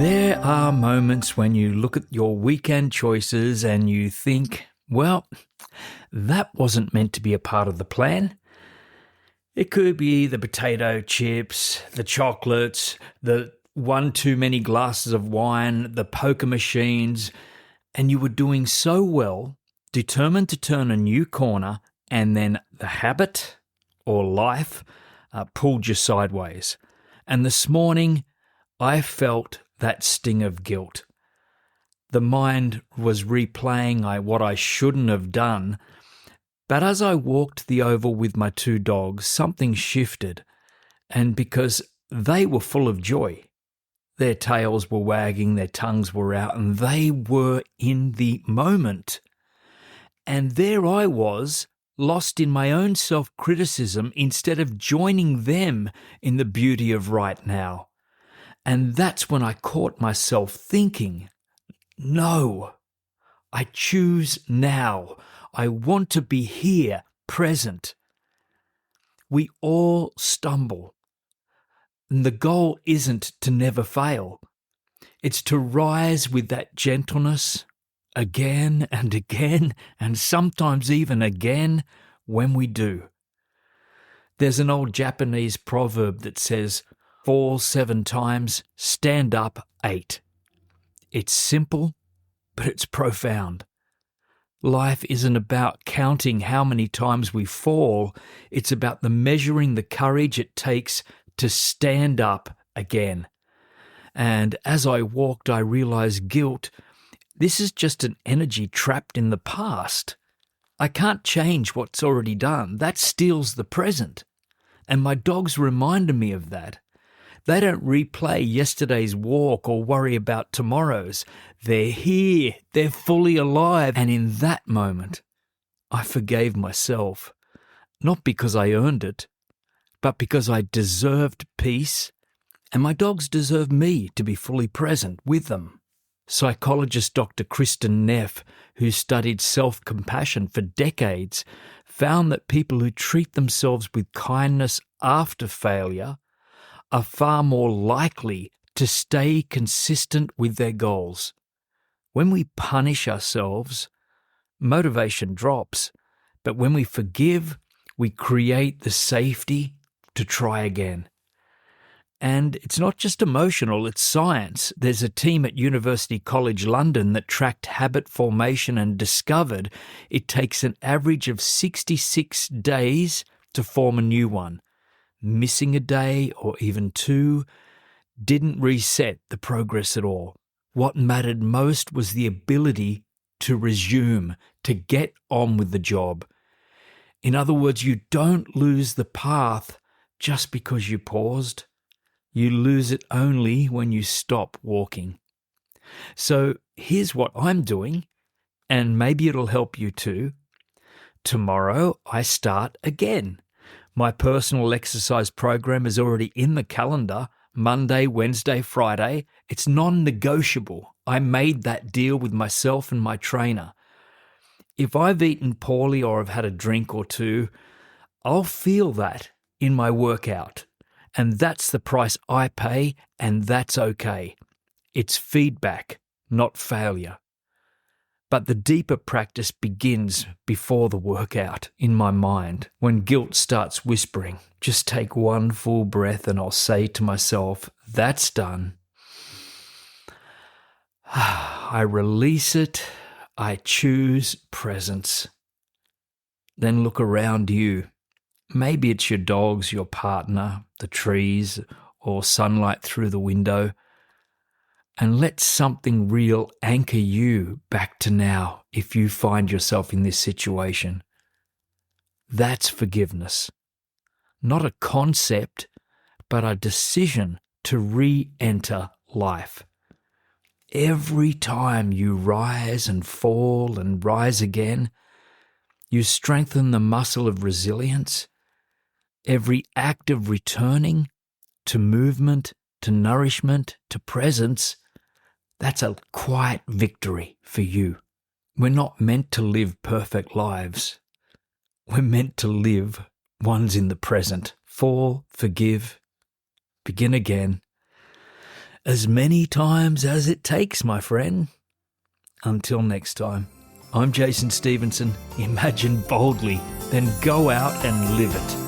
There are moments when you look at your weekend choices and you think, well, that wasn't meant to be a part of the plan. It could be the potato chips, the chocolates, the one too many glasses of wine, the poker machines, and you were doing so well, determined to turn a new corner, and then the habit or life pulled you sideways. And this morning, I felt that sting of guilt. The mind was replaying what I shouldn't have done, but as I walked the oval with my two dogs, something shifted, and because they were full of joy, their tails were wagging, their tongues were out, and they were in the moment. And there I was, lost in my own self-criticism instead of joining them in the beauty of right now. And that's when I caught myself thinking, no, I choose now. I want to be here, present. We all stumble. And the goal isn't to never fail. It's to rise with that gentleness again and again, and sometimes even again when we do. There's an old Japanese proverb that says, fall 7 times, stand up 8. It's simple, but it's profound. Life isn't about counting how many times we fall. It's about measuring the courage it takes to stand up again. And as I walked, I realized guilt. This is just an energy trapped in the past. I can't change what's already done. That steals the present. And my dogs reminded me of that. They don't replay yesterday's walk or worry about tomorrow's. They're here, they're fully alive, and in that moment, I forgave myself, not because I earned it, but because I deserved peace, and my dogs deserve me to be fully present with them. Psychologist Dr. Kristen Neff, who studied self-compassion for decades, found that people who treat themselves with kindness after failure are far more likely to stay consistent with their goals. When we punish ourselves, motivation drops, but when we forgive, we create the safety to try again. And it's not just emotional, it's science. There's a team at University College London that tracked habit formation and discovered it takes an average of 66 days to form a new one. Missing a day or even 2 didn't reset the progress at all. What mattered most was the ability to resume, to get on with the job. In other words, you don't lose the path just because you paused. You lose it only when you stop walking. So here's what I'm doing, and maybe it'll help you too. Tomorrow I start again. My personal exercise program is already in the calendar, Monday, Wednesday, Friday. It's non-negotiable. I made that deal with myself and my trainer. If I've eaten poorly or I've had a drink or 2, I'll feel that in my workout. And that's the price I pay, and that's okay. It's feedback, not failure. But the deeper practice begins before the workout in my mind. When guilt starts whispering, just take one full breath and I'll say to myself, that's done. I release it. I choose presence. Then look around you. Maybe it's your dogs, your partner, the trees, or sunlight through the window. And let something real anchor you back to now if you find yourself in this situation. That's forgiveness. Not a concept, but a decision to re-enter life. Every time you rise and fall and rise again, you strengthen the muscle of resilience. Every act of returning to movement, to nourishment, to presence, that's a quiet victory for you. We're not meant to live perfect lives. We're meant to live ones in the present. Fall, forgive, begin again. as many times as it takes, my friend. Until next time, I'm Jason Stephenson. Imagine boldly, then go out and live it.